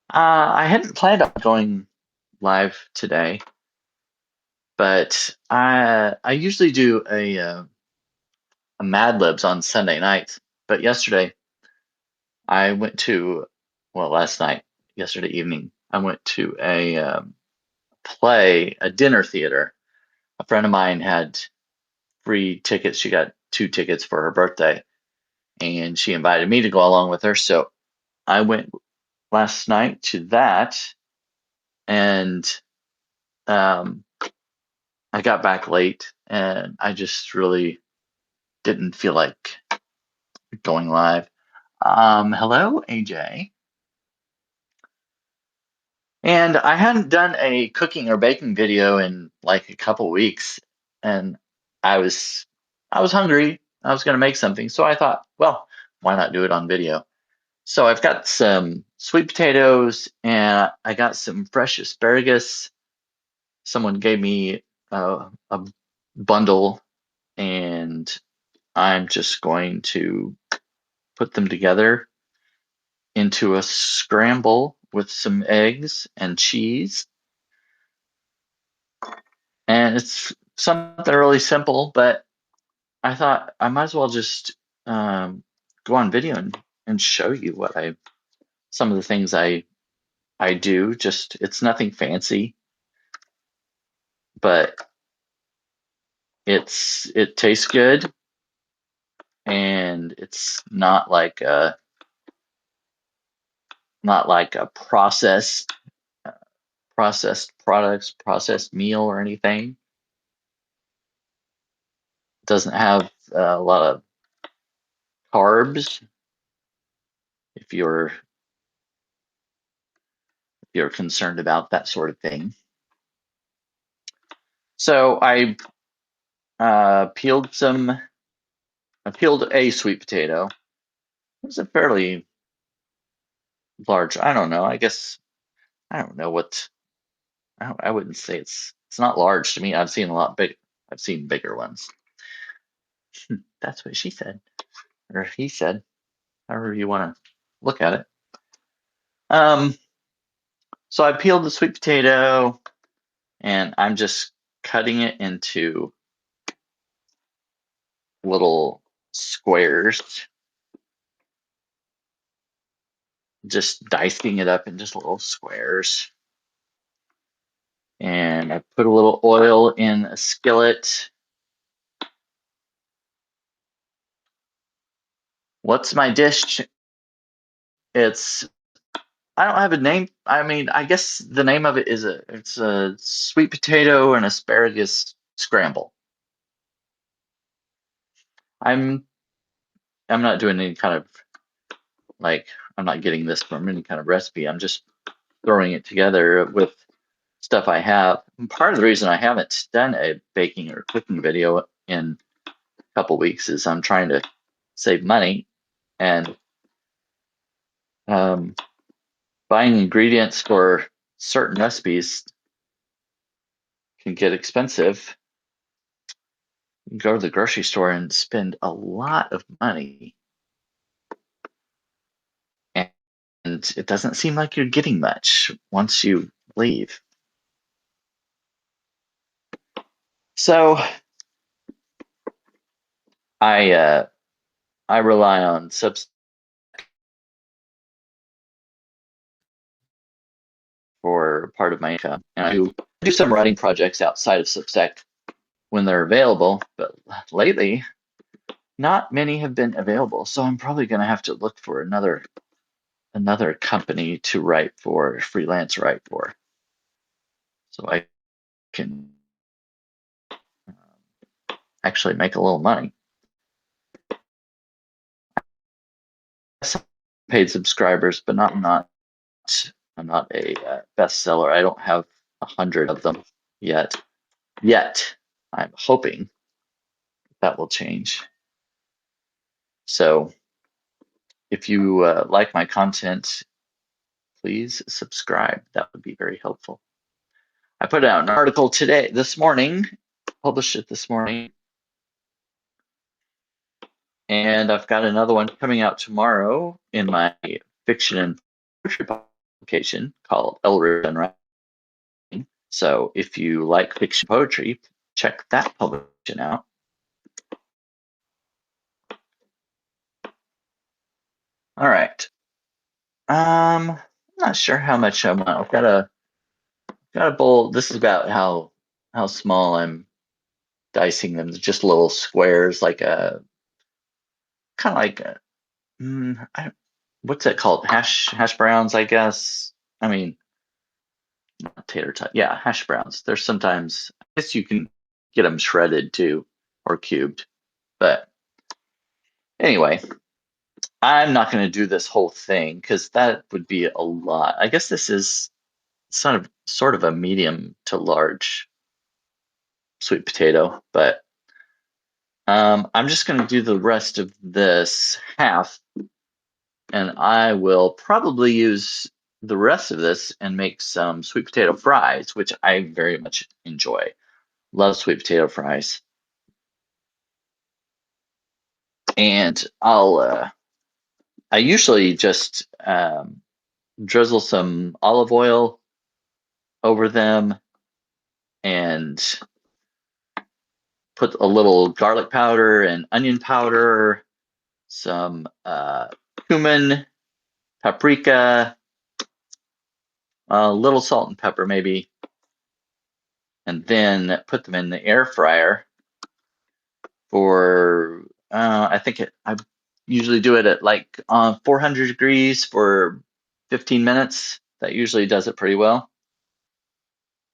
I hadn't planned on going live today, but I usually do a Mad Libs on Sunday nights. But yesterday I went to, well, last night, yesterday evening, I went to a dinner theater. A friend of mine had free tickets. She got two tickets for her birthday, and she invited me to go along with her. So I went last night to that, and um, I got back late, and I just really didn't feel like going live. Hello, AJ. And I hadn't done a cooking or baking video in like a couple weeks, and I was I was hungry. I was going to make something, so I thought, well, why not do it on video? So I've got some sweet potatoes, and I got some fresh asparagus. Someone gave me a bundle, and I'm just going to put them together into a scramble with some eggs and cheese. And it's something really simple, but I thought I might as well just go on video and show you some of the things I do. Just it's nothing fancy, but it tastes good, and it's not like a processed products, processed meal or anything. It doesn't have a lot of carbs if you're concerned about that sort of thing. So I peeled a sweet potato. It was a fairly large. I don't know. I guess I don't know what. I wouldn't say it's not large to me. I've seen a lot big. I've seen bigger ones. That's what she said, or he said, however you want to look at it. Um, so I peeled the sweet potato, and I'm just cutting it into little squares, just dicing it up in just little squares. And I put a little oil in a skillet. What's my dish? It's I don't have a name. I mean, I guess the name of it is it's a sweet potato and asparagus scramble. I'm I'm not doing any kind of like I'm not getting this from any kind of recipe. I'm just throwing it together with stuff I have. And part of the reason I haven't done a baking or cooking video in a couple weeks is I'm trying to save money, and um, buying ingredients for certain recipes can get expensive. You can go to the grocery store and spend a lot of money, and it doesn't seem like you're getting much once you leave. So I uh, I rely on Substack for part of my income, and I do some writing projects outside of Substack when they're available. But lately, not many have been available, so I'm probably going to have to look for another company to write for, freelance write for, so I can actually make a little money. Some paid subscribers, but I'm not a bestseller. I don't have 100 of them yet. Yet, I'm hoping that will change. So, if you like my content, please subscribe. That would be very helpful. I put out an article this morning, published it this morning, and I've got another one coming out tomorrow in my fiction and poetry publication called El Written. So if you like fiction poetry, check that publication out. All right. I'm not sure how much I want. I've got a bowl. This is about how small I'm dicing them. Just little squares, like a kind of like a, what's that called? Hash browns, I guess. I mean, not tater tot. Yeah, hash browns. There's sometimes, I guess you can get them shredded too, or cubed. But anyway, I'm not going to do this whole thing because that would be a lot. I guess this is sort of a medium to large sweet potato, but I'm just going to do the rest of this half, and I will probably use the rest of this and make some sweet potato fries, which I very much enjoy. Love sweet potato fries. And I usually just drizzle some olive oil over them and put a little garlic powder and onion powder, some cumin, paprika, a little salt and pepper maybe, and then put them in the air fryer for I usually do it at like 400 degrees for 15 minutes. That usually does it pretty well.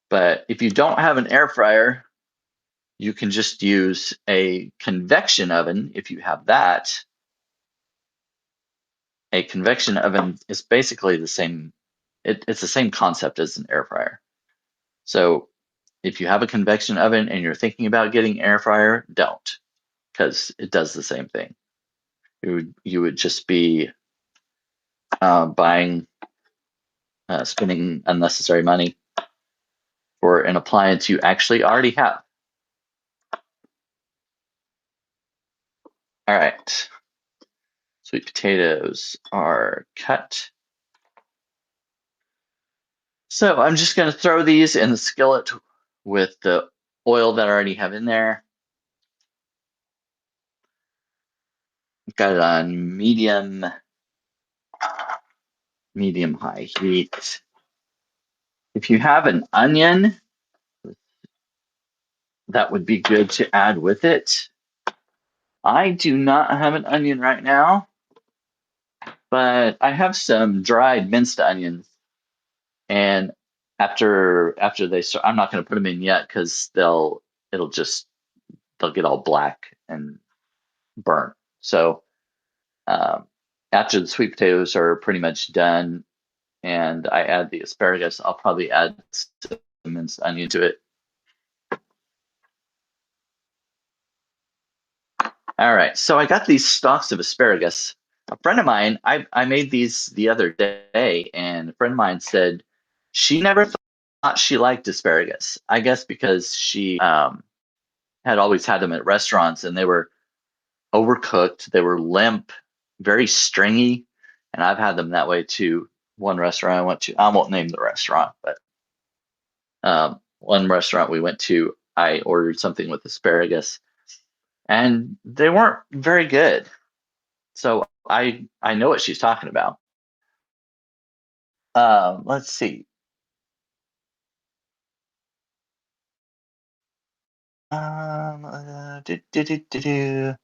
But if you don't have an air fryer, you can just use a convection oven if you have that. A convection oven is basically the same. It's the same concept as an air fryer. So if you have a convection oven and you're thinking about getting air fryer, don't, because it does the same thing. You would just be spending unnecessary money for an appliance you actually already have. All right. Sweet potatoes are cut. So I'm just going to throw these in the skillet with the oil that I already have in there. Got it on medium high heat. If you have an onion, that would be good to add with it. I do not have an onion right now, but I have some dried minced onions. And after they start, I'm not going to put them in yet because they'll get all black and burnt. So after the sweet potatoes are pretty much done and I add the asparagus, I'll probably add some minced onion to it. All right, so I got these stalks of asparagus. A friend of mine, I made these the other day, and a friend of mine said she never thought she liked asparagus. I guess because she had always had them at restaurants and they were overcooked, they were limp, very stringy, and I've had them that way too. One restaurant I went to, I won't name the restaurant, but one restaurant we went to, I ordered something with asparagus, and they weren't very good. So I know what she's talking about. Let's see. Do, do, do, do, do.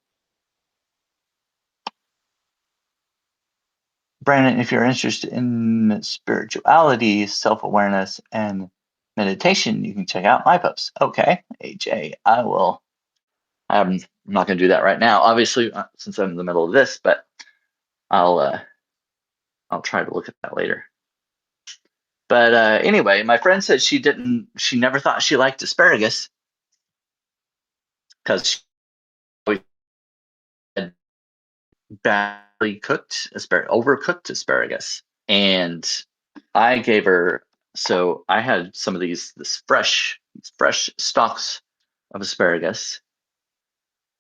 Brandon, if you're interested in spirituality, self-awareness, and meditation, you can check out my posts. Okay, AJ, I will. I'm not going to do that right now, obviously, since I'm in the middle of this, but I'll try to look at that later. But anyway, my friend said she never thought she liked asparagus because she always had badly cooked overcooked asparagus. And I gave her, so I had some of these fresh stalks of asparagus,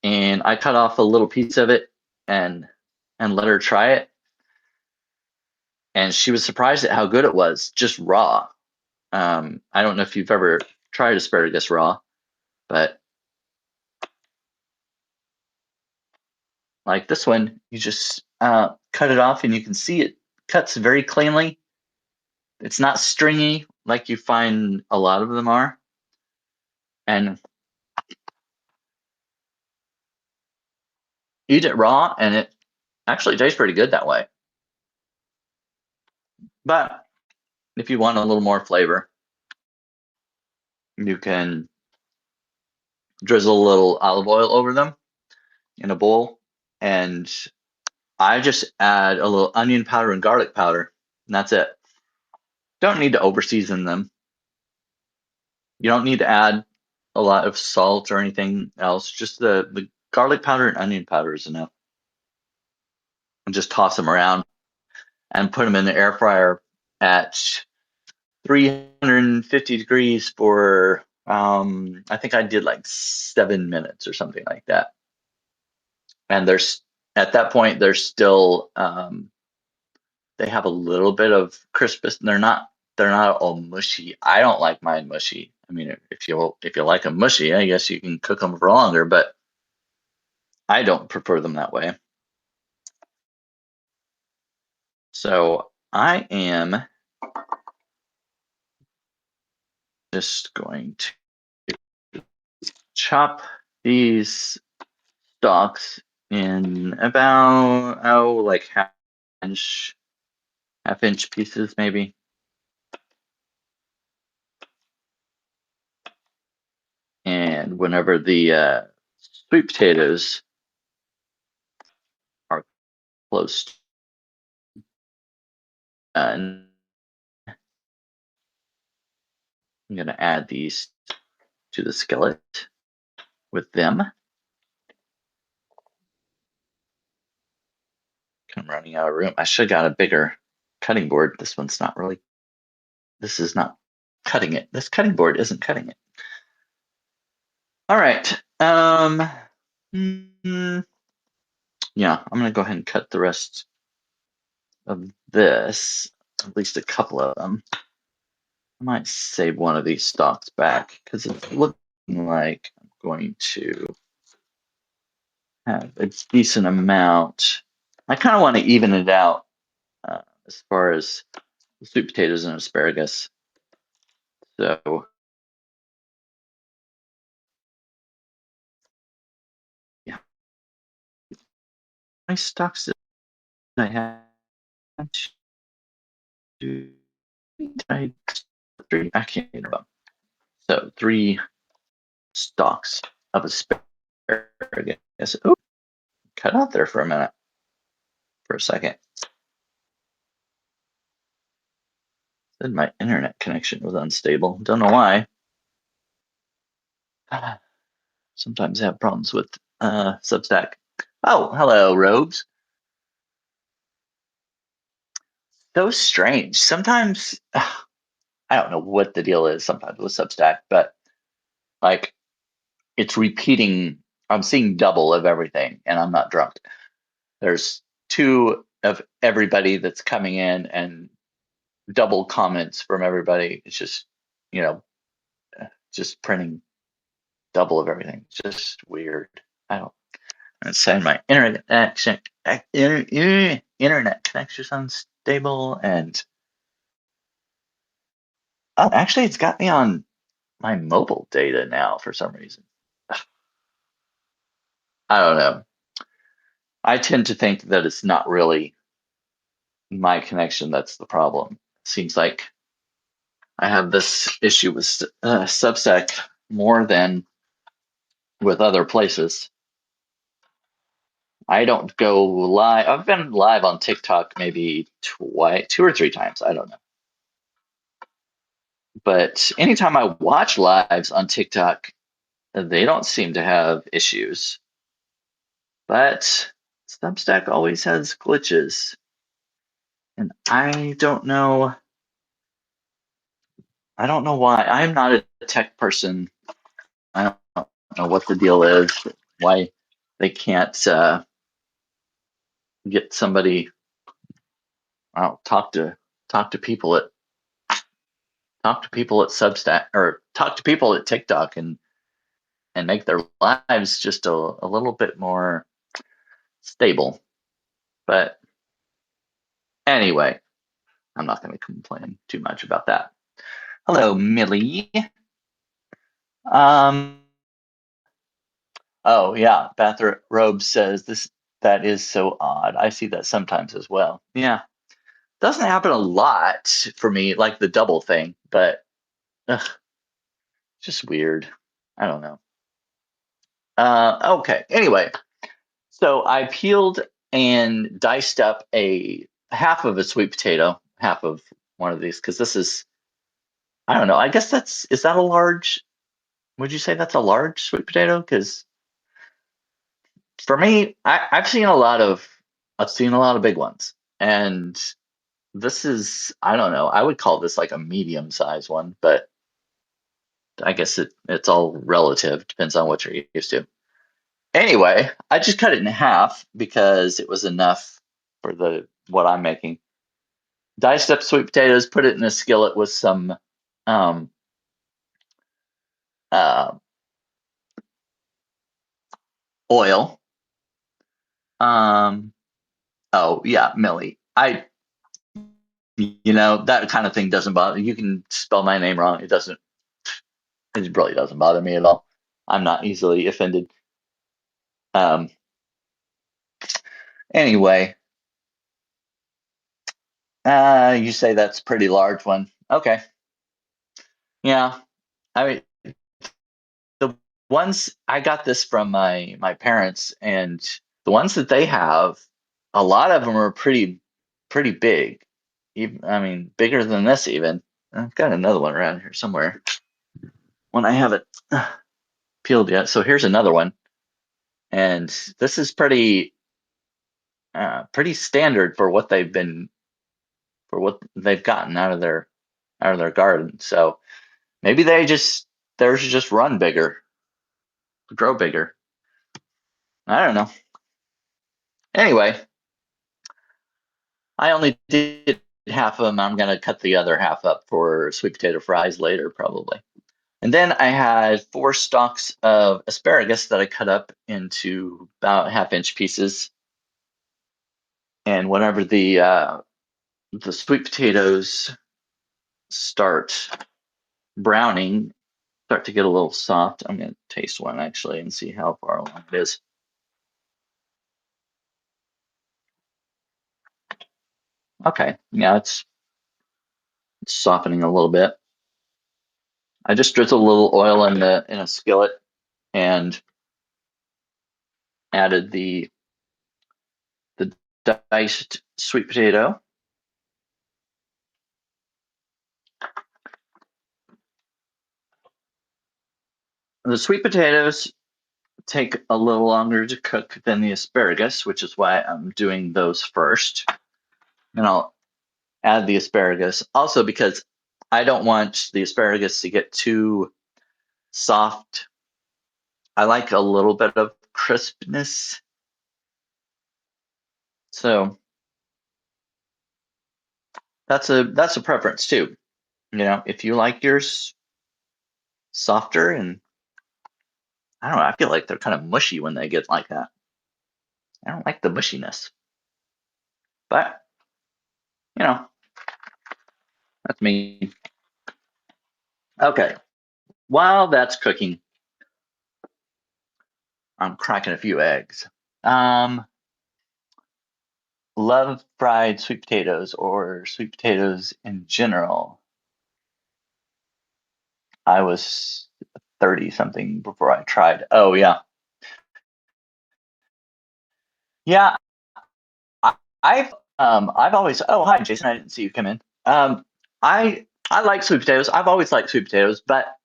and I cut off a little piece of it and let her try it. and she was surprised at how good it was, just raw. I don't know if you've ever tried asparagus raw, but like this one, you just cut it off and you can see it cuts very cleanly. It's not stringy like you find a lot of them are. And eat it raw, and it actually tastes pretty good that way. But if you want a little more flavor, you can drizzle a little olive oil over them in a bowl. And I just add a little onion powder and garlic powder, and that's it. Don't need to overseason them. You don't need to add a lot of salt or anything else. Just the garlic powder and onion powder is enough. And just toss them around and put them in the air fryer at 350 degrees for I think I did like 7 minutes or something like that. And there's at that point they're still they have a little bit of crispness. They're not all mushy. I don't like mine mushy. I mean, if you like them mushy, I guess you can cook them for longer, but I don't prefer them that way. So I am just going to chop these stalks in about like half inch pieces maybe. And whenever the sweet potatoes are close done, I'm going to add these to the skillet with them. I'm running out of room. I should have got a bigger cutting board. This is not cutting it. This cutting board isn't cutting it. All right. Yeah, I'm going to go ahead and cut the rest of this, at least a couple of them. I might save one of these stalks back because it's looking like I'm going to have a decent amount. I kind of want to even it out as far as the sweet potatoes and asparagus. So yeah, my stalks that I have to I can't remember. So 3 stalks of asparagus. Oh, cut out there for a minute, for a second. Said my internet connection was unstable. Don't know why. Sometimes I have problems with Substack. Oh, hello, Rogues. So strange. Sometimes I don't know what the deal is sometimes with Substack, but like it's repeating. I'm seeing double of everything, and I'm not drunk. There's 2 of everybody that's coming in, and double comments from everybody. It's just, just printing double of everything. It's just weird. I don't. I'm saying my internet connection unstable, and actually, it's got me on my mobile data now for some reason. I don't know. I tend to think that it's not really my connection that's the problem. It seems like I have this issue with Substack more than with other places. I don't go live. I've been live on TikTok maybe 2 or 3 times. I don't know. But anytime I watch lives on TikTok, they don't seem to have issues. But Substack always has glitches. And I don't know. I don't know why. I'm not a tech person. I don't know what the deal is, why they can't get somebody I'll talk to people at Substack, or talk to people at TikTok, and make their lives just a little bit more stable. But anyway, I'm not going to complain too much about that. Hello, Millie. Oh yeah, Bathrobe says this. That is so odd. I see that sometimes as well. Yeah, doesn't happen a lot for me, like the double thing, but ugh, just weird. I don't know. Okay. Anyway, so I peeled and diced up a half of a sweet potato, half of one of these, because this is, I don't know. I guess is that a large? Would you say that's a large sweet potato? Because for me, I've seen a lot of big ones, and this is, I don't know. I would call this like a medium size one, but I guess it's all relative. Depends on what you're used to. Anyway, I just cut it in half because it was enough for the what I'm making. Diced up sweet potatoes, put it in a skillet with some um, uh, oil. Um, oh yeah, Millie. That kind of thing doesn't bother. You can spell my name wrong. It doesn't. It really doesn't bother me at all. I'm not easily offended. Um, anyway, you say that's a pretty large one. Okay. Yeah. I mean, the ones I got this from my parents, and the ones that they have, a lot of them are pretty big. Even, I mean, bigger than this even. I've got another one around here somewhere. When I have it peeled yet. So here's another one, and this is pretty standard for what they've gotten out of their garden. So maybe theirs just run bigger, grow bigger. I don't know. Anyway, I only did half of them. I'm gonna cut the other half up for sweet potato fries later, probably. And then I had 4 stalks of asparagus that I cut up into about half-inch pieces. And whenever the sweet potatoes start browning, start to get a little soft, I'm going to taste one actually and see how far along it is. Okay, yeah, it's softening a little bit. I just drizzled a little oil in a skillet and added the diced sweet potato. The sweet potatoes take a little longer to cook than the asparagus, which is why I'm doing those first. And I'll add the asparagus also because I don't want the asparagus to get too soft. I like a little bit of crispness. So that's a preference too. If you like yours softer, and I don't know, I feel like they're kind of mushy when they get like that. I don't like the mushiness. But, you know, that's me. Okay. While that's cooking, I'm cracking a few eggs. Um, love fried sweet potatoes or sweet potatoes in general. I was 30 something before I tried. Oh yeah. Yeah, I, I've always, oh hi Jason, I didn't see you come in. I like sweet potatoes. I've always liked sweet potatoes, but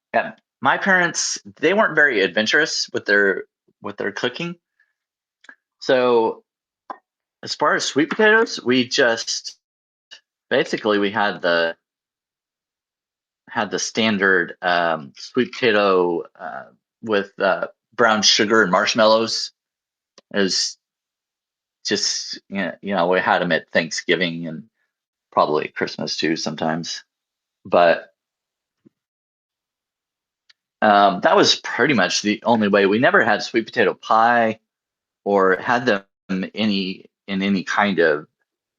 my parents, they weren't very adventurous with their cooking. So as far as sweet potatoes, we just basically we had the standard sweet potato with brown sugar and marshmallows. It was just we had them at Thanksgiving, and probably Christmas too sometimes. But that was pretty much the only way. We never had sweet potato pie or had them in any kind of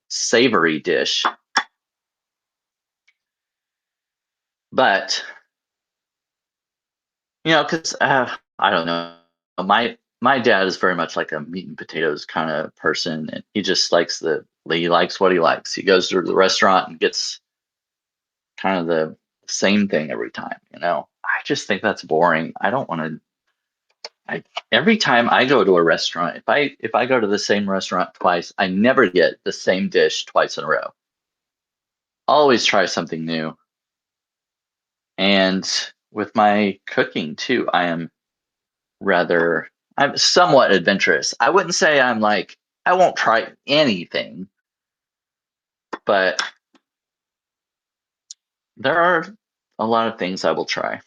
savory dish. But because I don't know, my dad is very much like a meat and potatoes kind of person, and he just he likes what he likes. He goes to the restaurant and gets kind of the same thing every time. I just think that's boring. I don't want to. Every time I go to a restaurant, if I go to the same restaurant twice, I never get the same dish twice in a row. Always try something new. And with my cooking too, I'm somewhat adventurous. I wouldn't say I'm like, I won't try anything, but there are a lot of things I will try.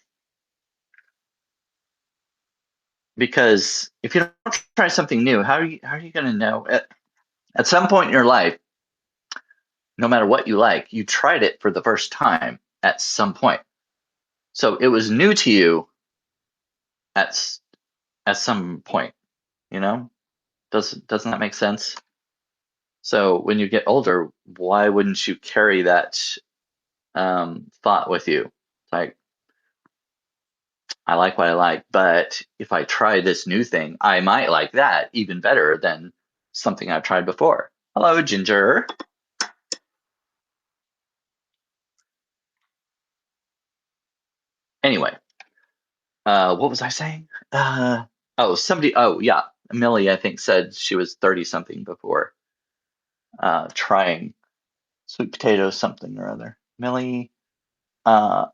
Because if you don't try something new, how are you going to know? At some point in your life, no matter what you like, you tried it for the first time at some point. So it was new to you at some point, you know? Doesn't that make sense? So when you get older, why wouldn't you carry that thought with you? It's like, I like what I like, but if I try this new thing, I might like that even better than something I've tried before. Hello, Ginger. Anyway, what was I saying? Oh yeah, Millie, I think said she was 30 something before trying sweet potato something or other. Millie, uh,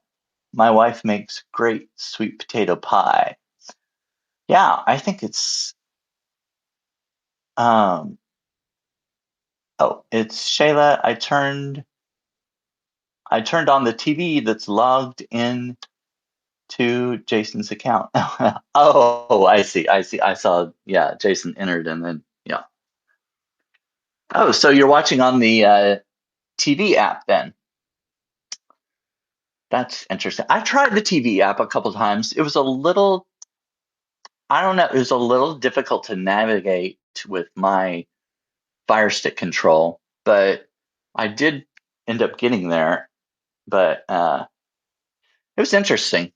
my wife makes great sweet potato pie. Yeah, I think it's um it's Shayla. I turned on the TV that's logged in to Jason's account. Oh, I see. I saw, yeah, Jason entered and then yeah. Oh, so you're watching on the TV app then. That's interesting. I tried the TV app a couple times. It was a little, I don't know, it was a little difficult to navigate with my Fire Stick control, but I did end up getting there. But it was interesting.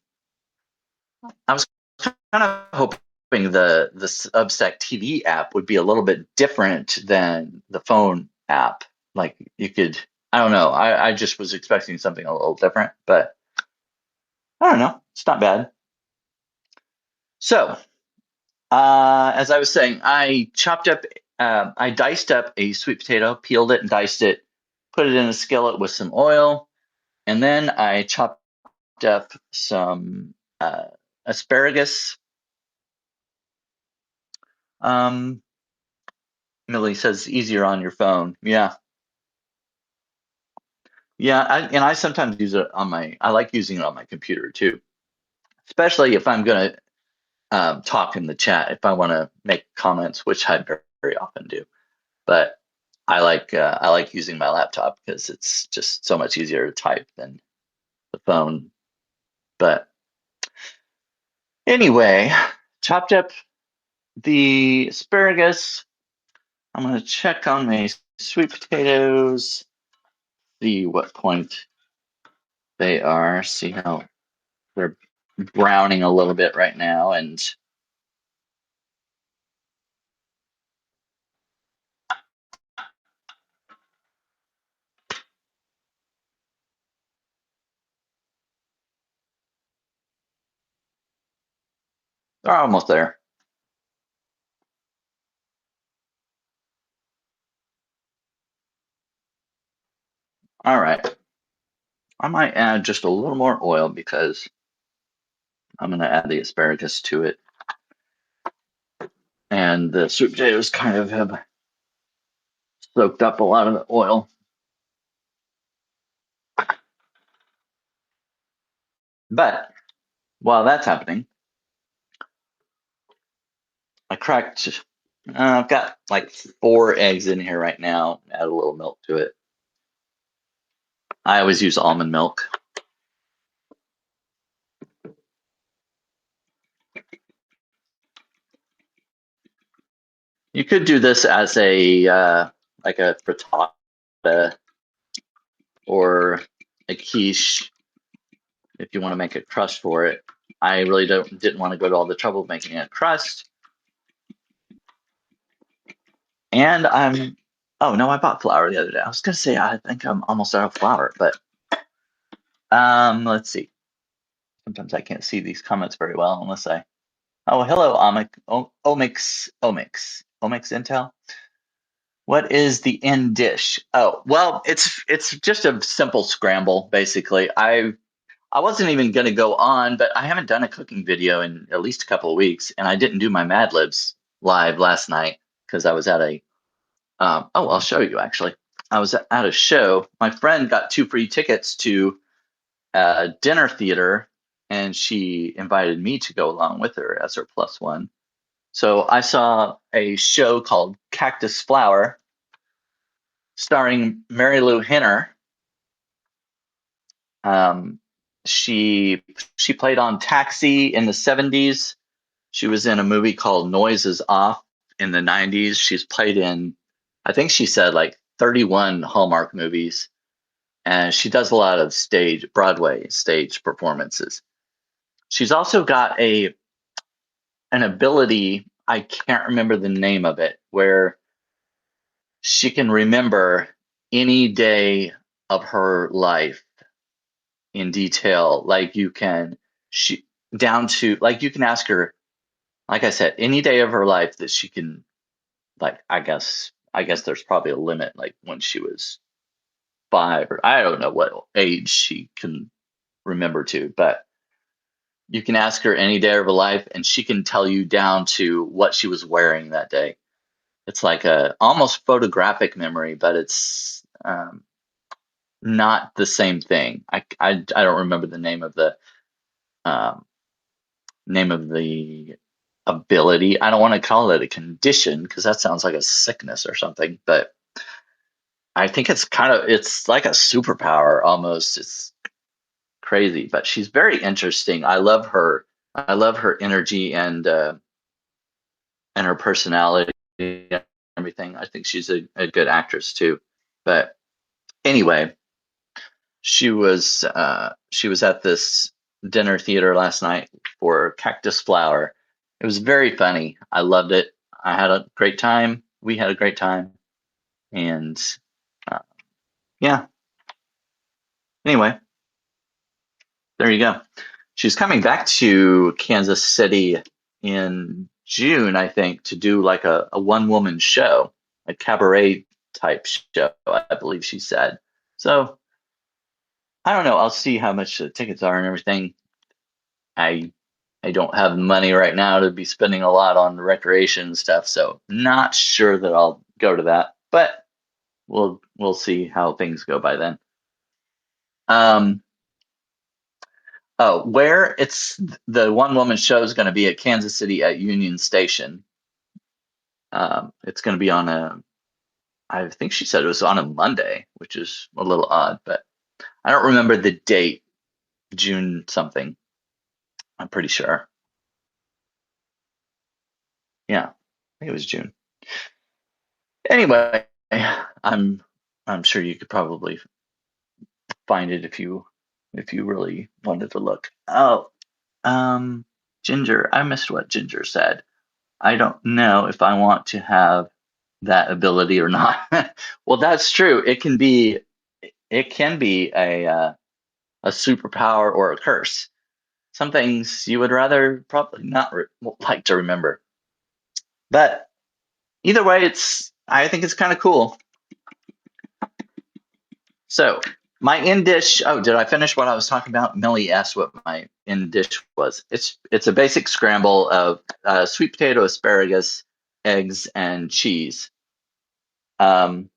I was kind of hoping the Substack TV app would be a little bit different than the phone app. Like you could, I don't know. I just was expecting something a little different, but I don't know. It's not bad. So, as I was saying, I diced up a sweet potato, peeled it and diced it, put it in a skillet with some oil, and then I chopped up some asparagus. Um, Millie says easier on your phone. Yeah. Yeah. And I sometimes use it I like using it on my computer too, especially if I'm going to talk in the chat, if I want to make comments, which I very, very often do. But I like using my laptop because it's just so much easier to type than the phone. But anyway, chopped up the asparagus. I'm going to check on my sweet potatoes, see what point they are, see how they're browning a little bit right now. And they're almost there. All right. I might add just a little more oil because I'm going to add the asparagus to it. And the sweet potatoes kind of have soaked up a lot of the oil. But while that's happening, I've got like 4 eggs in here right now. Add a little milk to it. I always use almond milk. You could do this as a like a frittata or a quiche if you want to make a crust for it. I really didn't want to go to all the trouble of making a crust. And oh no, I bought flour the other day. I was gonna say I think I'm almost out of flour, but let's see. Sometimes I can't see these comments very well unless I. Oh, hello, Omics Intel. What is the end dish? Oh, well, it's just a simple scramble, basically. I wasn't even going to go on, but I haven't done a cooking video in at least a couple of weeks, and I didn't do my Mad Libs live last night because I was at a. Oh, I'll show you actually. I was at a show. My friend got 2 free tickets to a dinner theater, and she invited me to go along with her as her plus one. So I saw a show called Cactus Flower, starring Mary Lou Henner. Um, she played on Taxi in the 70s. She was in a movie called Noise Is Off in the 90s. She's played in, I think she said like 31 Hallmark movies. And she does a lot of Broadway stage performances. She's also got an ability, I can't remember the name of it, where she can remember any day of her life in detail. Like she down to like you can ask her, like I said, any day of her life that she can, like I guess there's probably a limit, like when she was 5 or I don't know what age she can remember to, but you can ask her any day of her life and she can tell you down to what she was wearing that day. It's like a almost photographic memory, but it's not the same thing. I don't remember the um, name of the ability. I don't want to call it a condition because that sounds like a sickness or something, but I think it's like a superpower almost. It's crazy, but she's very interesting. I love her. I love her energy and her personality and everything. I think she's a good actress too. But anyway, she was at this dinner theater last night for Cactus Flower. It was very funny. I loved it. I had a great time. We had a great time, and uh, yeah. Anyway, there you go. She's coming back to Kansas City in June, I think, to do like a one woman show, a cabaret type show, I believe she said. So I don't know. I'll see how much the tickets are and everything. I I don't have money right now to be spending a lot on recreation stuff, so not sure that I'll go to that. But we'll see how things go by then. Um, where it's the one woman show is going to be at Kansas City at Union Station. It's going to be I think she said it was on a Monday, which is a little odd, but I don't remember the date, June something. I'm pretty sure. Yeah, I think it was June. Anyway, I'm sure you could probably find it if you really wanted to look. Oh, Ginger, I missed what Ginger said. I don't know if I want to have that ability or not. Well, that's true. It can be a superpower or a curse. Some things you would rather probably not like to remember. But either way, I think it's kind of cool. So my in dish. Oh, did I finish what I was talking about? Millie asked what my in dish was. It's a basic scramble of sweet potato, asparagus, eggs, and cheese. Um,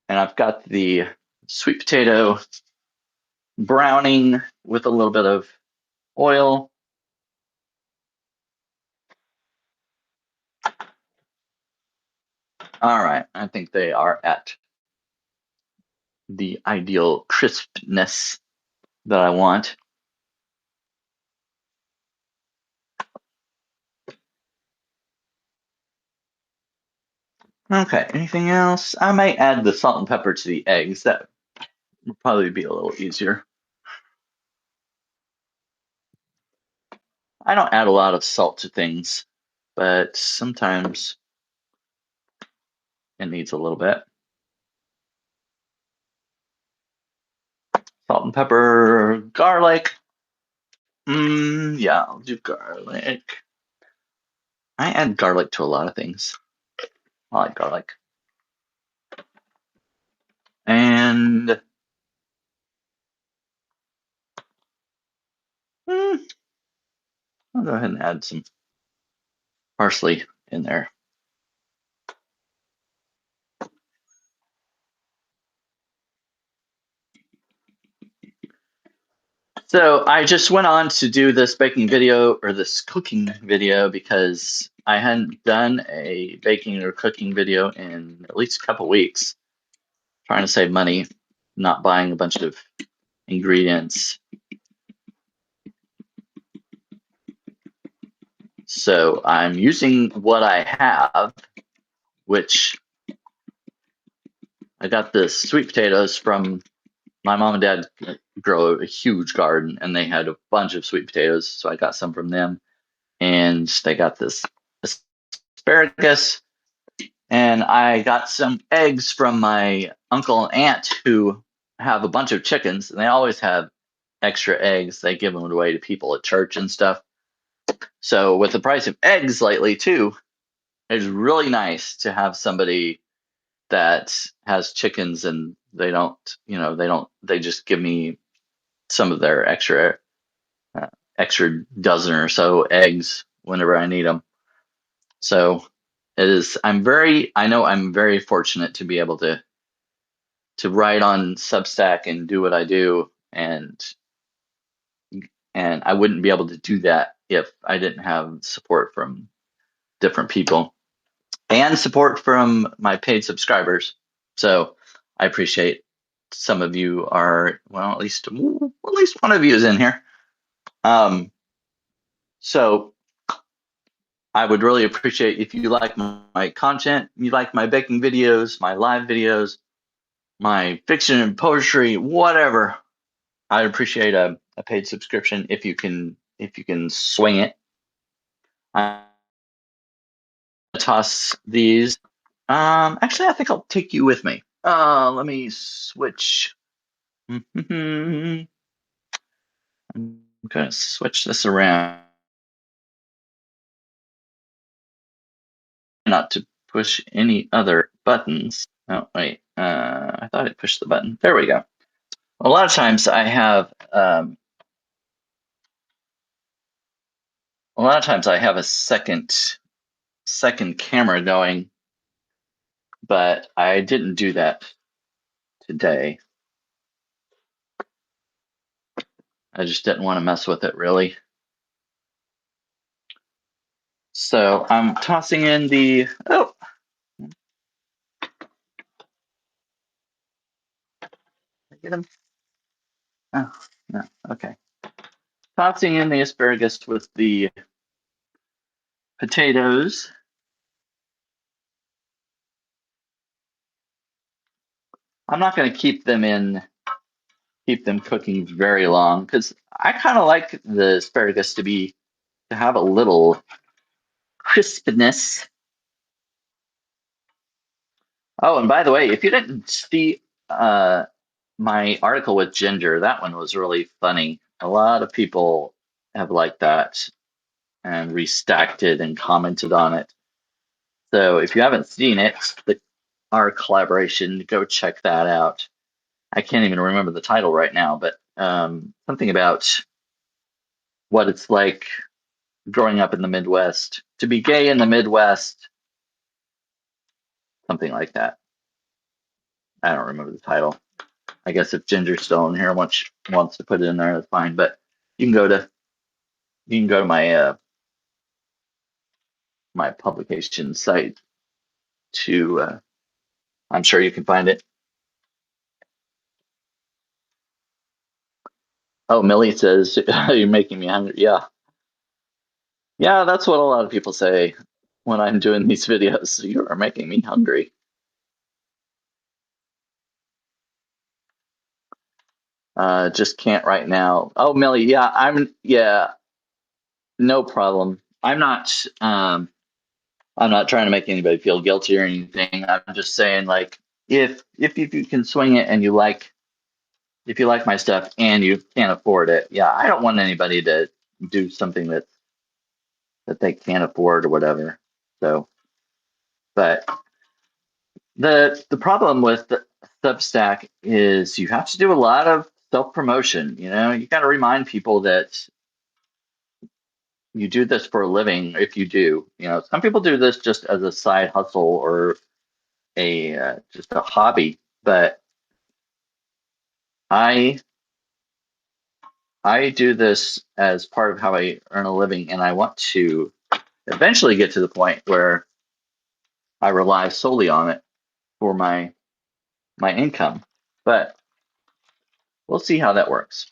and I've got the sweet potato browning with a little bit of oil. All right, I think they are at the ideal crispness that I want. Okay, anything else? I might add the salt and pepper to the eggs. That would probably be a little easier. I don't add a lot of salt to things, but sometimes it needs a little bit. Salt and pepper, garlic. Yeah, I'll do garlic. I add garlic to a lot of things. I like garlic. And I'll go ahead and add some parsley in there. So I just went on to do this baking video or this cooking video because I hadn't done a baking or cooking video in at least a couple weeks, trying to save money, not buying a bunch of ingredients. So I'm using what I have, which I got the sweet potatoes from my mom and dad grow a huge garden and they had a bunch of sweet potatoes. So I got some from them. And they got this asparagus. And I got some eggs from my uncle and aunt who have a bunch of chickens. And they always have extra eggs. They give them away to people at church and stuff. So with the price of eggs lately too, it's really nice to have somebody that has chickens and they just give me some of their extra dozen or so eggs whenever I need them. So I know I'm very fortunate to be able to write on Substack and do what I do, and I wouldn't be able to do that if I didn't have support from different people and support from my paid subscribers. So I appreciate some of you are, well, at least one of you is in here. So I would really appreciate if you like my content, you like my baking videos, my live videos, my fiction and poetry, whatever. I'd appreciate a paid subscription if you can swing it. I toss these. Actually, I think I'll take you with me. Let me switch. I'm gonna switch this around. Not to push any other buttons. Oh wait, I thought I pushed the button. There we go. A lot of times I have a second camera going, but I didn't do that today. I just didn't want to mess with it really. So I'm tossing in the get him. Oh no, okay. Tossing in the asparagus with the potatoes. I'm not going to keep them cooking very long because I kind of like the asparagus to have a little crispness. Oh, and by the way, if you didn't see my article with Ginger, that one was really funny. A lot of people have liked that and restacked it and commented on it. So if you haven't seen it, our collaboration, go check that out. I can't even remember the title right now, but something about what it's like growing up in the Midwest, to be gay in the Midwest, something like that. I don't remember the title. I guess if Ginger's still in here and wants to put it in there, that's fine. But you can go to my my publication site to. I'm sure you can find it. Oh, Millie says you're making me hungry. Yeah. Yeah, that's what a lot of people say when I'm doing these videos. You are making me hungry. Just can't right now. Oh, Millie, yeah, no problem. I'm not trying to make anybody feel guilty or anything. I'm just saying, like, if you can swing it and if you like my stuff and you can't afford it, yeah, I don't want anybody to do something that they can't afford or whatever. So, but the problem with the Substack is you have to do a lot of self promotion. You got to remind people that you do this for a living. If you do, some people do this just as a side hustle or a just a hobby, but I I do this as part of how I earn a living, and I want to eventually get to the point where I rely solely on it for my income. But we'll see how that works.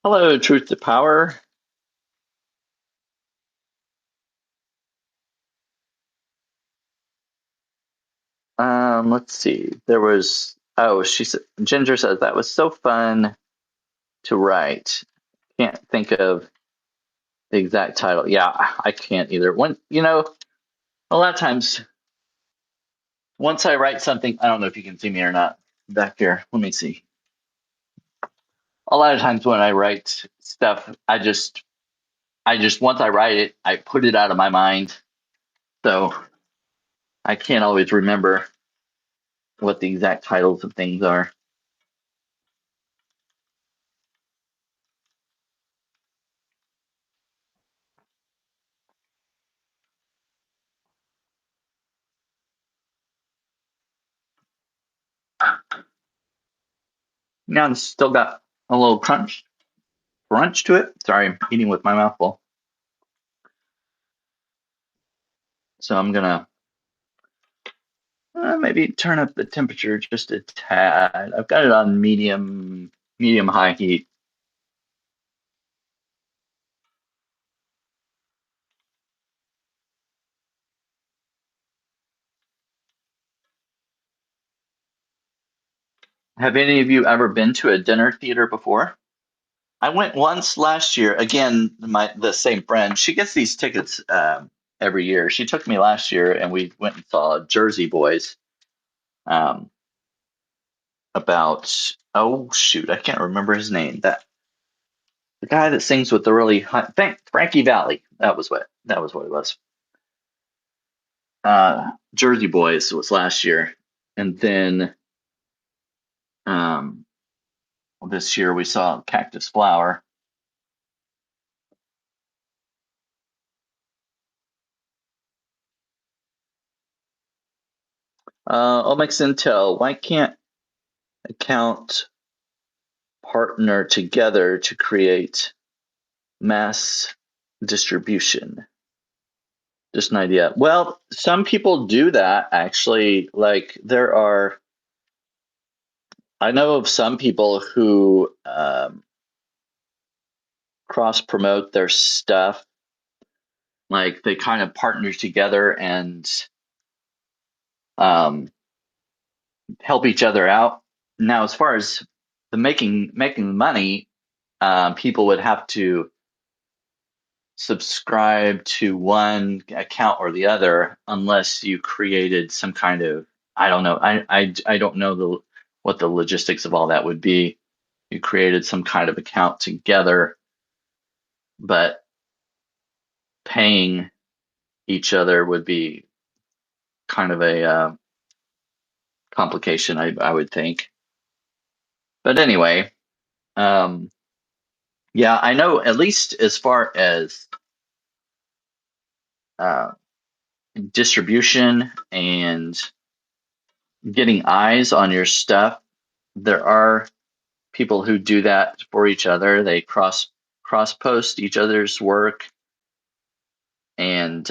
Hello, Truth to Power. Let's see. She said, Ginger says that was so fun to write. Can't think of the exact title. Yeah, I can't either. A lot of times, once I write something, I don't know if you can see me or not back here. Let me see. A lot of times when I write stuff, I just once I write it, I put it out of my mind. So I can't always remember what the exact titles of things are. Now it's still got a little crunch to it. Sorry, I'm eating with my mouth full. So I'm gonna maybe turn up the temperature just a tad. I've got it on medium high heat. Have any of you ever been to a dinner theater before? I went once last year. Again, the same friend. She gets these tickets every year. She took me last year, and we went and saw Jersey Boys. Um, about oh shoot, I can't remember his name. The guy that sings with the really high, Frankie Valli. That was what it was. Jersey Boys was last year, and then um, this year we saw Cactus Flower. Omex Intel. Why can't account partner together to create mass distribution? Just an idea. Well, some people do that actually. Like I know of some people who cross promote their stuff. Like they kind of partner together and um, help each other out. Now, as far as the making money, people would have to subscribe to one account or the other unless you created some kind of, I don't know. I don't know what the logistics of all that would be. You created some kind of account together, but paying each other would be kind of a complication, I would think. But anyway, um, yeah, I know at least as far as uh, distribution and getting eyes on your stuff, there are people who do that for each other. They cross post each other's work, and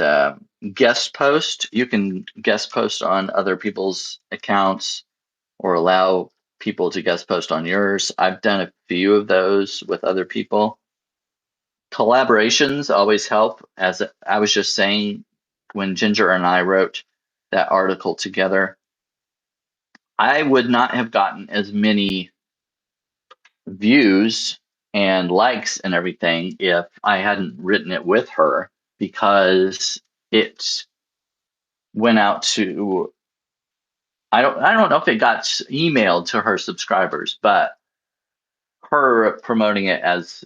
guest post. You can guest post on other people's accounts or allow people to guest post on yours. I've done a few of those with other people. Collaborations always help. As I was just saying, when Ginger and I wrote that article together, I would not have gotten as many views and likes and everything if I hadn't written it with her, because it went out to, I don't know if it got emailed to her subscribers, but her promoting it as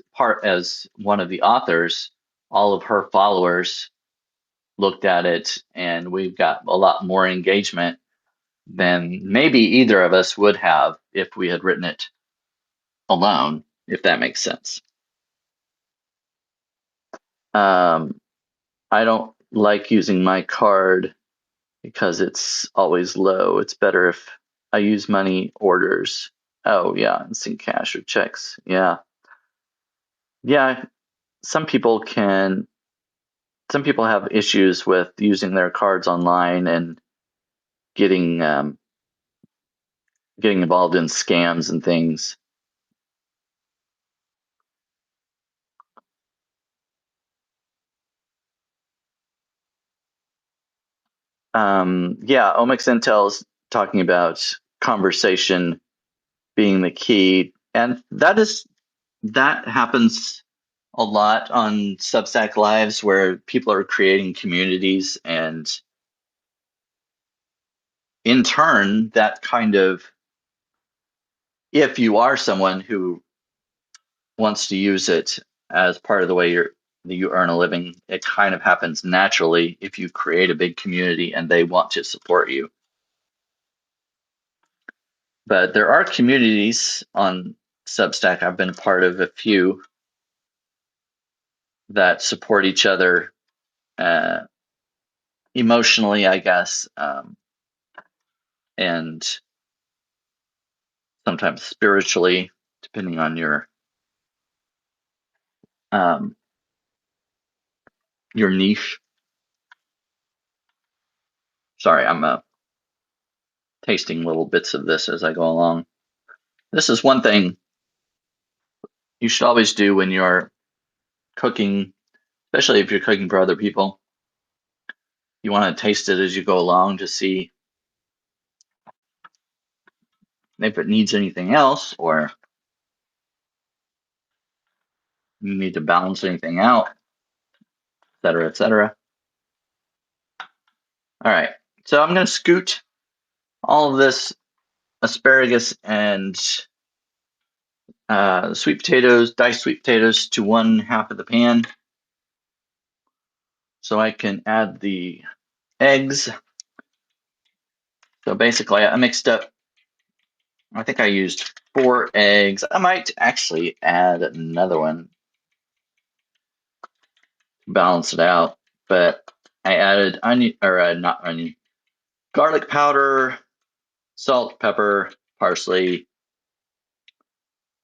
one of the authors, all of her followers looked at it, and we've got a lot more engagement than maybe either of us would have if we had written it alone, if that makes sense. I don't like using my card because it's always low. It's better if I use money orders. Oh yeah, instant cash or checks. Yeah. Yeah, some people can some people have issues with using their cards online and getting getting involved in scams and things. Yeah, Omics Intel's talking about conversation being the key, and that happens a lot on Substack Lives where people are creating communities, and in turn, that kind of, if you are someone who wants to use it as part of the way you earn a living, it kind of happens naturally if you create a big community and they want to support you. But there are communities on Substack. I've been a part of a few that support each other uh, emotionally, I guess, and sometimes spiritually, depending on um, your niche. Sorry, I'm tasting little bits of this as I go along. This is one thing you should always do when you're cooking, especially if you're cooking for other people. You want to taste it as you go along to see if it needs anything else, or you need to balance anything out, et cetera, et cetera. All right, so I'm going to scoot all of this asparagus and sweet potatoes, diced sweet potatoes, to one half of the pan so I can add the eggs. So basically, I mixed up, I think I used 4 eggs. I might actually add another one to balance it out, but I added onion, or not onion, garlic powder, salt, pepper, parsley.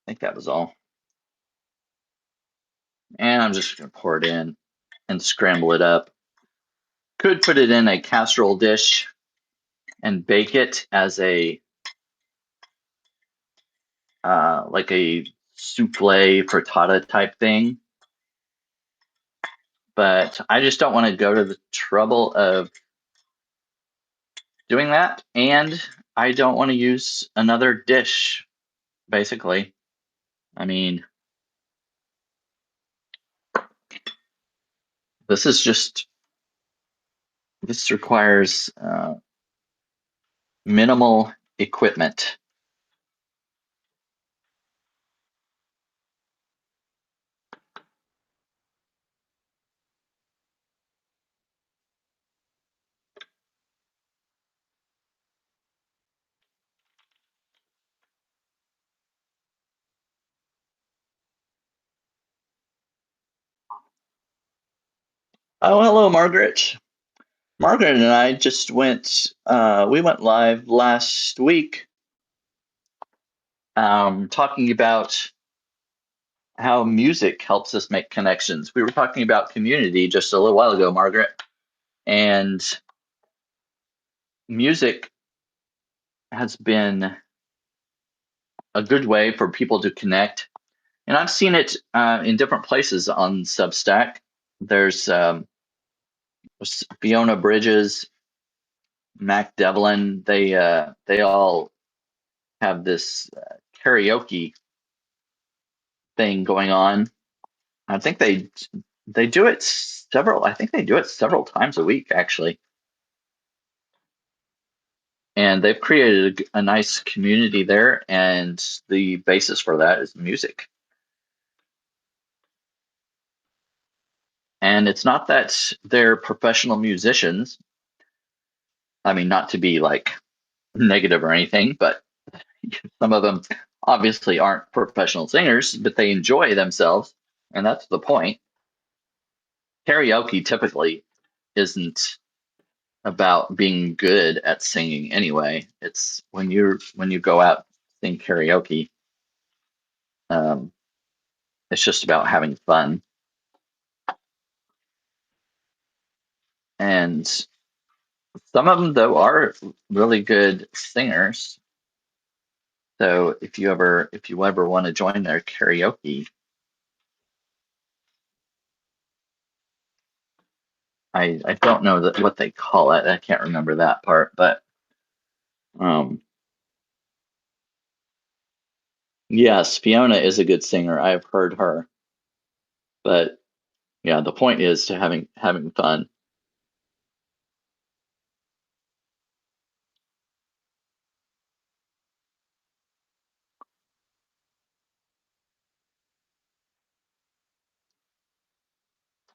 I think that was all. And I'm just going to pour it in and scramble it up. Could put it in a casserole dish and bake it as a like a souffle frittata type thing. But I just don't want to go to the trouble of doing that. And I don't want to use another dish, basically. I mean, this requires minimal equipment. Oh, hello, Margaret. Margaret and I just we went live last week talking about how music helps us make connections. We were talking about community just a little while ago, Margaret. And music has been a good way for people to connect. And I've seen it in different places on Substack. There's Fiona Bridges, Mac Devlin. They all have this karaoke thing going on. I think they do it several. I think they do it several times a week actually, and they've created a nice community there. And the basis for that is music. And it's not that they're professional musicians. I mean, not to be like negative or anything, but some of them obviously aren't professional singers, but they enjoy themselves, and that's the point. Karaoke typically isn't about being good at singing anyway. It's when you go out sing karaoke, um, it's just about having fun. And some of them though are really good singers. So if you ever want to join their karaoke, I don't know what they call it. I can't remember that part, but um, yes, Fiona is a good singer. I've heard her, but yeah, the point is to having fun.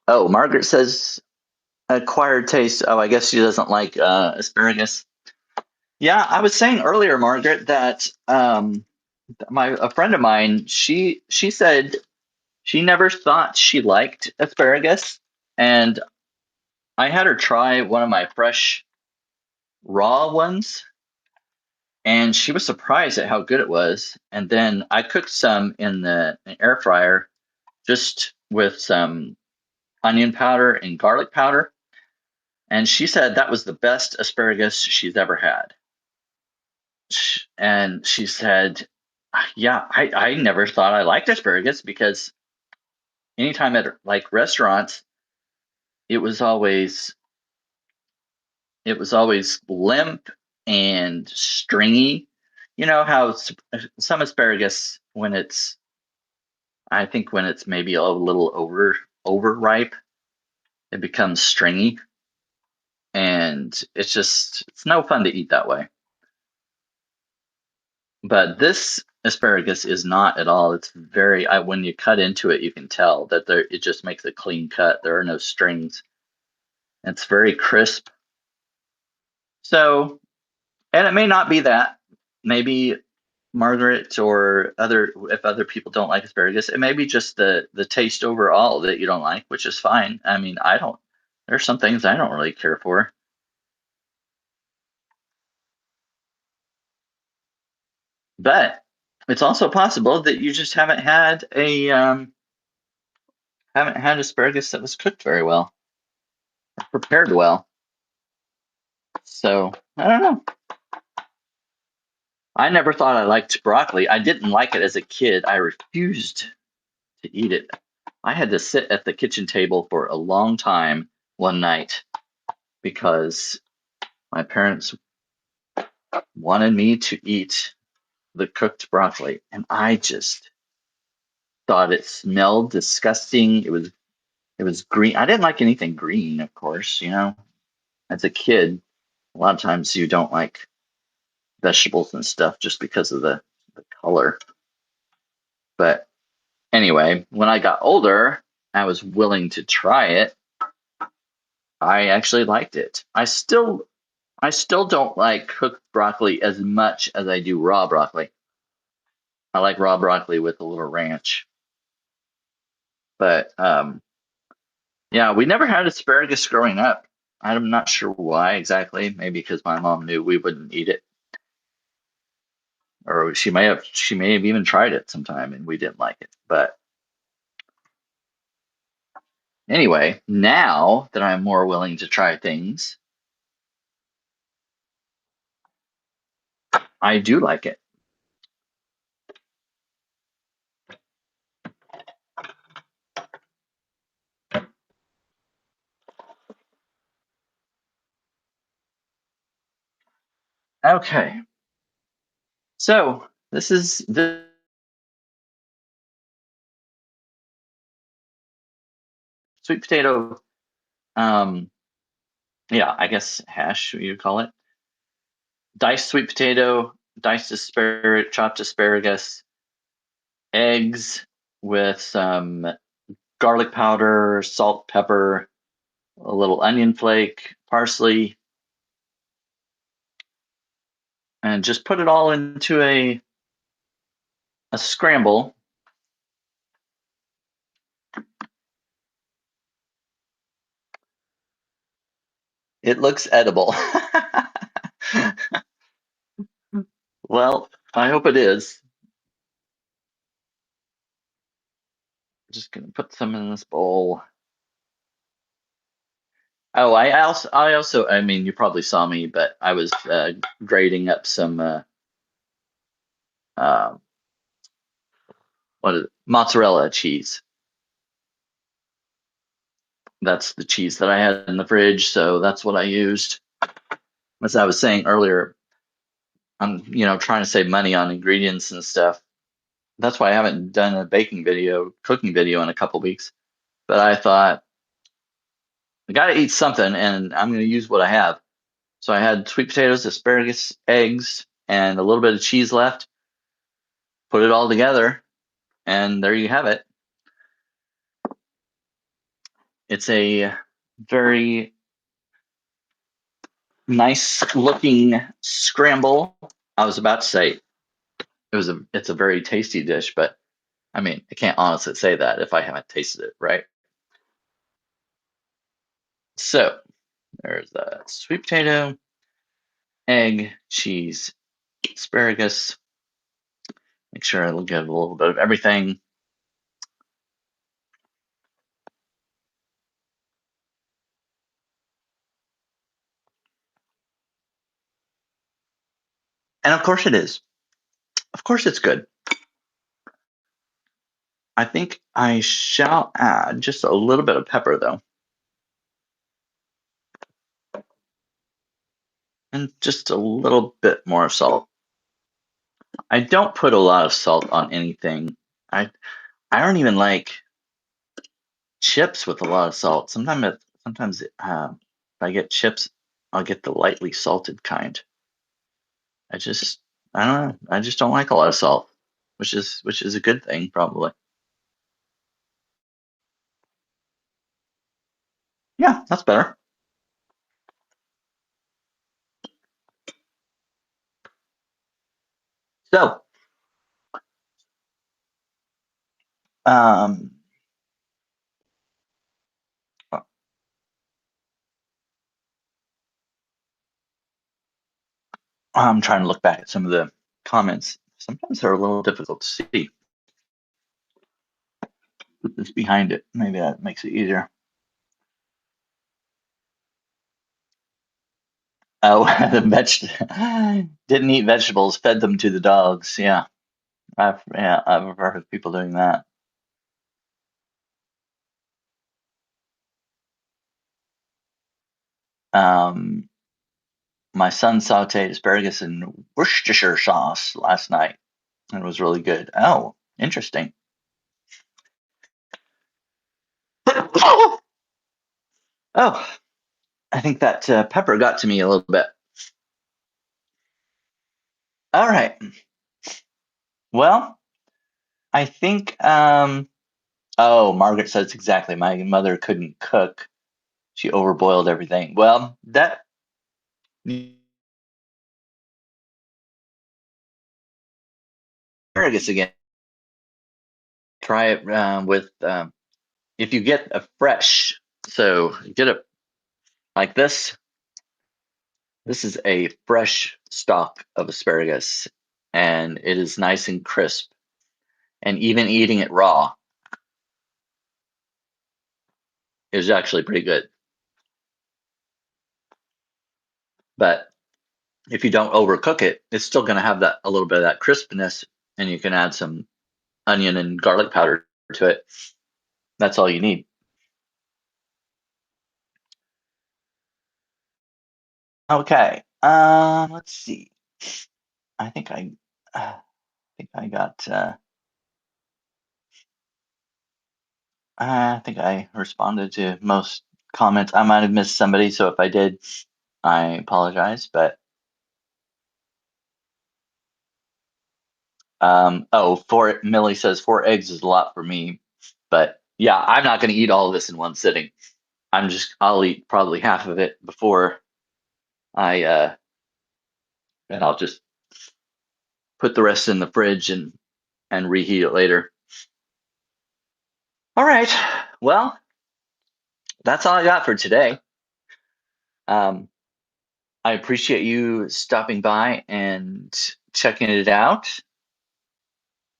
Oh, Margaret says acquired taste. Oh, I guess she doesn't like asparagus. Yeah, I was saying earlier, Margaret, that my a friend of mine, she said she never thought she liked asparagus, and I had her try one of my fresh raw ones, and she was surprised at how good it was. And then I cooked some in the air fryer just with some onion powder and garlic powder, and she said that was the best asparagus she's ever had. And she said, yeah, I never thought I liked asparagus because anytime at like restaurants, it was always it was always limp and stringy. You know how some asparagus, when it's, I think when it's maybe a little overripe, it becomes stringy, and it's no fun to eat that way. But this asparagus is not at all. It's very, when you cut into it, you can tell that it just makes a clean cut. There are no strings. It's very crisp. So, and it may not be that. Maybe Margaret or if other people don't like asparagus, it may be just the taste overall that you don't like, which is fine. I mean, I don't. There's some things I don't really care for, but it's also possible that you just haven't had asparagus that was cooked very well, prepared well. So I don't know. I never thought I liked broccoli. I didn't like it as a kid. I refused to eat it. I had to sit at the kitchen table for a long time one night because my parents wanted me to eat the cooked broccoli, and I just thought it smelled disgusting. It was green. I didn't like anything green, of course, you know. As a kid, a lot of times you don't like vegetables and stuff just because of the color. But anyway, when I got older, I was willing to try it. I actually liked it. I still don't like cooked broccoli as much as I do raw broccoli. I like raw broccoli with a little ranch. But yeah, we never had asparagus growing up. I'm not sure why exactly. Maybe because my mom knew we wouldn't eat it, or she may have even tried it sometime and we didn't like it. But Anyway, now that I'm more willing to try things, I do like it. Okay, so this is the sweet potato. Um, yeah, I guess hash you'd call it. Diced sweet potato, diced asparagus, chopped asparagus, eggs with some garlic powder, salt, pepper, a little onion flake, parsley, and just put it all into a scramble. It looks edible. Well, I hope it is. Just gonna put some in this bowl. Oh, I mean, you probably saw me, but I was grating up some uh, what is it? Mozzarella cheese. That's the cheese that I had in the fridge, so that's what I used. As I was saying earlier, I'm trying to save money on ingredients and stuff. That's why I haven't done a cooking video in a couple weeks. But I thought I got to eat something, and I'm going to use what I have. So I had sweet potatoes, asparagus, eggs, and a little bit of cheese left. Put it all together, and there you have it. It's a very nice looking scramble. I was about to say it's a very tasty dish, but I mean, I can't honestly say that if I haven't tasted it, right? So there's the sweet potato, egg, cheese, asparagus. Make sure I get a little bit of everything. And of course it is. Of course it's good. I think I shall add just a little bit of pepper though. And just a little bit more salt. I don't put a lot of salt on anything. I I don't even like chips with a lot of salt. Sometimes if I get chips, I'll get the lightly salted kind. I just I don't know. I just don't like a lot of salt, which is a good thing probably. Yeah, that's better. So, um, I'm trying to look back at some of the comments. Sometimes they're a little difficult to see. Put this behind it. Maybe that makes it easier. Oh, the didn't eat vegetables, fed them to the dogs. I've heard of people doing that. Um, my son sauteed asparagus in Worcestershire sauce last night, and it was really good. Oh, interesting. Oh, I think that pepper got to me a little bit. All right. Well, I think. Oh, Margaret says exactly. My mother couldn't cook. She overboiled everything. Well, that asparagus again. Try it with if you get a fresh. So get it like this. This is a fresh stalk of asparagus, and it is nice and crisp. And even eating it raw, is actually pretty good. But if you don't overcook it, it's still going to have that a little bit of that crispness, and you can add some onion and garlic powder to it. That's all you need. Okay. Let's see. I think I got. I think I responded to most comments. I might have missed somebody, so if I did, I apologize. But Millie says 4 eggs is a lot for me, but yeah, I'm not going to eat all of this in one sitting. I'll eat probably half of it before and I'll just put the rest in the fridge and reheat it later. All right, well, that's all I got for today. I appreciate you stopping by and checking it out.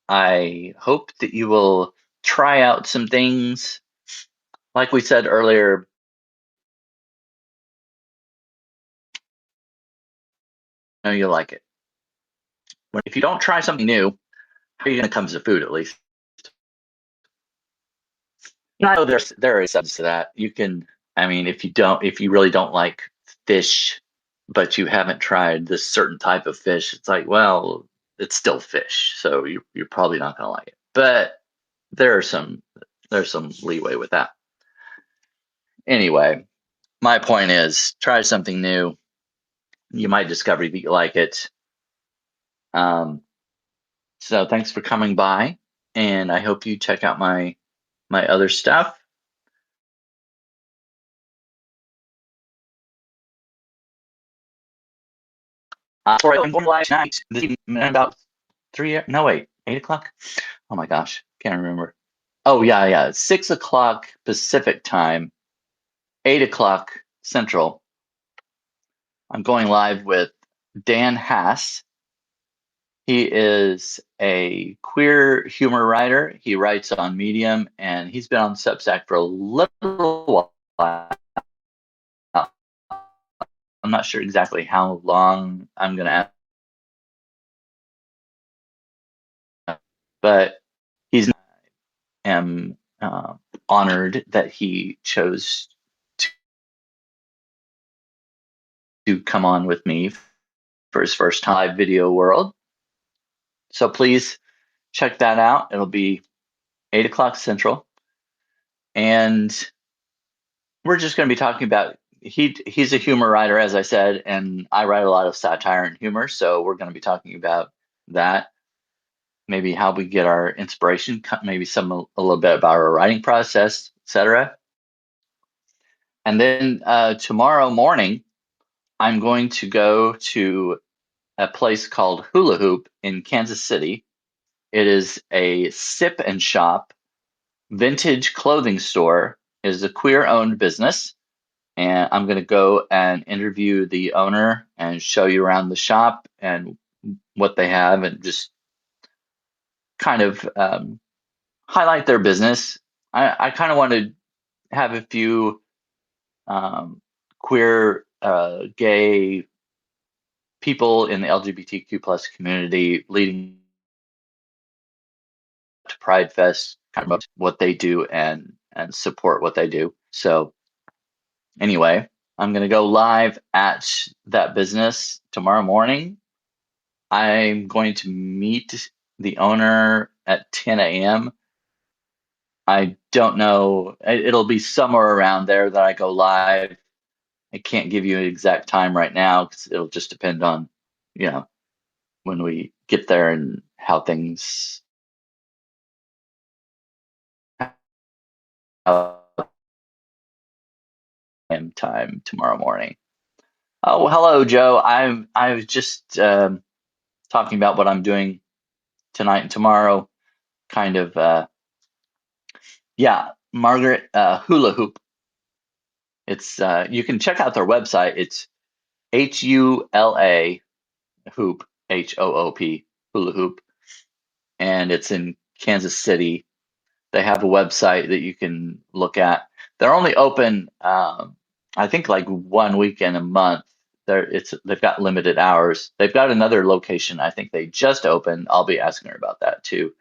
I hope that you will try out some things. Like we said earlier, I know you'll like it. If you don't try something new, how are you going to come to food at least? I know there are subs to that. You can, I mean, if you really don't like fish, but you haven't tried this certain type of fish, it's like, well, it's still fish, so you're probably not going to like it. But there are some there's some leeway with that. Anyway, my point is, try something new. You might discover that you like it. So thanks for coming by, and I hope you check out my other stuff. I'm going live tonight. About 8 o'clock. Oh my gosh, can't remember. Oh yeah, 6 o'clock Pacific time, 8 o'clock Central. I'm going live with Dan Hass. He is a queer humor writer. He writes on Medium, and he's been on Substack for a little while. I'm not sure exactly how long I'm going to ask, but am honored that he chose to come on with me for his first time live video world. So please check that out. It'll be 8 o'clock Central. And we're just going to be talking about, he's a humor writer, as I said, and I write a lot of satire and humor. So we're going to be talking about that. Maybe how we get our inspiration, maybe a little bit about our writing process, etc. And then tomorrow morning, I'm going to go to a place called Hula Hoop in Kansas City. It is a sip and shop vintage clothing store. It is a queer-owned business, and I'm going to go and interview the owner and show you around the shop and what they have, and just kind of highlight their business. I kind of want to have a few queer, gay people in the LGBTQ plus community leading to Pride Fest, kind of what they do and support what they do. So anyway, I'm going to go live at that business tomorrow morning. I'm going to meet the owner at 10 a.m. I don't know. It'll be somewhere around there that I go live. I can't give you an exact time right now because it'll just depend on, when we get there and how things time tomorrow morning. Oh, hello, Joe. I was just talking about what I'm doing tonight and tomorrow. Kind of, Margaret Hula Hoop. It's you can check out their website. It's HULA Hoop, HOOP, Hula Hoop, and it's in Kansas City. They have a website that you can look at. They're only open, I think, like 1 weekend a month. They've got limited hours. They've got another location. I think they just opened. I'll be asking her about that too,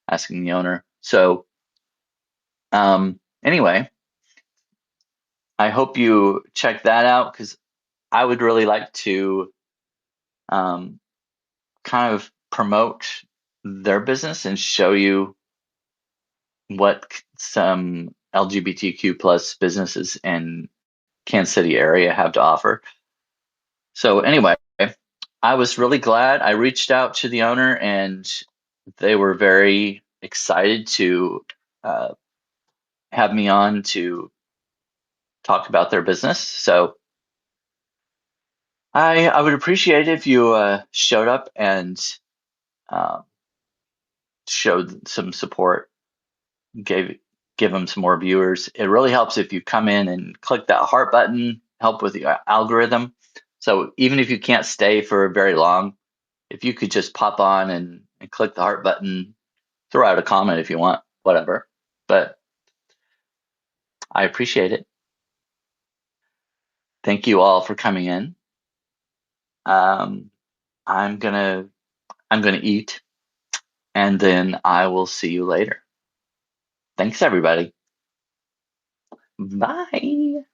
asking the owner. So anyway, I hope you check that out because I would really like to um, kind of promote their business and show you what some LGBTQ plus businesses in Kansas City area have to offer. So anyway, I was really glad I reached out to the owner and they were very excited to uh, have me on to talk about their business. So I would appreciate it if you showed up and uh, showed some support, gave give them some more viewers. It really helps if you come in and click that heart button, help with the algorithm. So even if you can't stay for very long, if you could just pop on and click the heart button, throw out a comment if you want, whatever. But I appreciate it. Thank you all for coming in. Um, I'm gonna eat, and then I will see you later. Thanks, everybody. Bye.